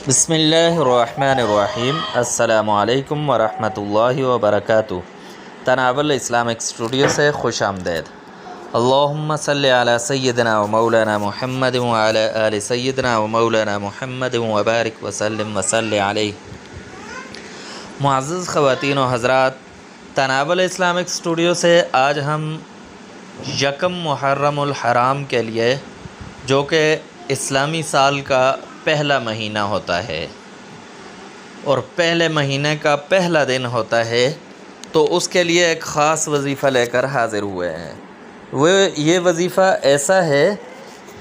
बिस्मिल्लाहिर्रहमानिर्रहीम। अस्सलामुअलैकुम वरहमतुल्लाहि वबरकातुहू। तनावुल इस्लामिक स्टूडियो से खुश आमदेद। अल्लाहुम्मा सल्लि अला सय्यिदिना व मौलाना मुहम्मद व अला आलि सय्यिदिना व मौलाना मुहम्मद व बारिक व सल्लिम व सल्लि अलैहि। मुअज़्ज़ज़ ख़वातीन व हज़रात, तनावुल इस्लामिक स्टूडियो से आज हम यकम मुहर्रमुल हराम के लिए, जो कि इस्लामी साल का पहला महीना होता है और पहले महीने का पहला दिन होता है, तो उसके लिए एक ख़ास वज़ीफ़ा लेकर हाज़िर हुए हैं। ये वज़ीफ़ा ऐसा है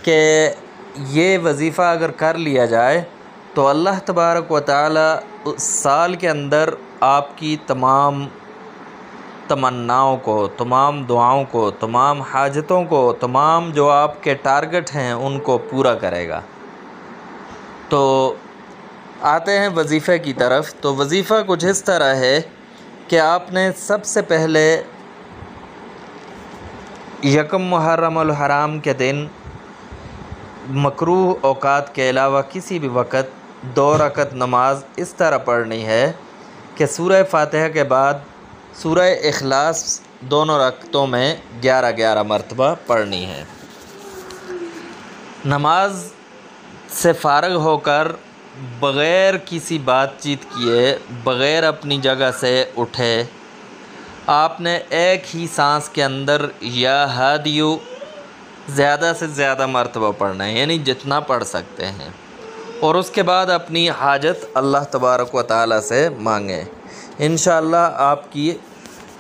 कि ये वज़ीफ़ा अगर कर लिया जाए तो अल्लाह तबारक व तआला साल के अंदर आपकी तमाम तमन्नाओं को, तमाम दुआओं को, तमाम हाजतों को, तमाम जो आपके टारगेट हैं उनको पूरा करेगा। तो आते हैं वज़ीफ़े की तरफ़। तो वज़ीफ़ा कुछ इस तरह है कि आपने सबसे पहले यकम मुहर्रमुल हराम के दिन मकरूह औक़ात के अलावा किसी भी वक़्त 2 रकत नमाज इस तरह पढ़नी है कि सूरह फ़ातिहा के बाद सूरह इखलास दोनों रकतों में 11-11 मरतबा पढ़नी है। नमाज से फ़ारग होकर बग़ैर किसी बातचीत किए, बग़ैर अपनी जगह से उठे, आपने एक ही सांस के अंदर या हादियु ज़्यादा से ज़्यादा मरतबा पढ़ना है, यानी जितना पढ़ सकते हैं, और उसके बाद अपनी हाजत अल्लाह तबारक व तआला से मांगें। इंशाअल्लाह आपकी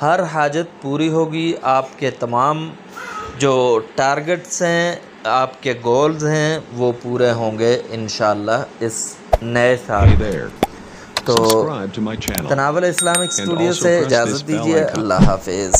हर हाजत पूरी होगी। आपके तमाम जो टारगेट्स हैं, आपके गोल्स हैं, वो पूरे होंगे इंशाअल्लाह इस नए साल। तो तनावुल इस्लामिक स्टूडियो से इजाज़त दीजिए। अल्लाह हाफ़िज़।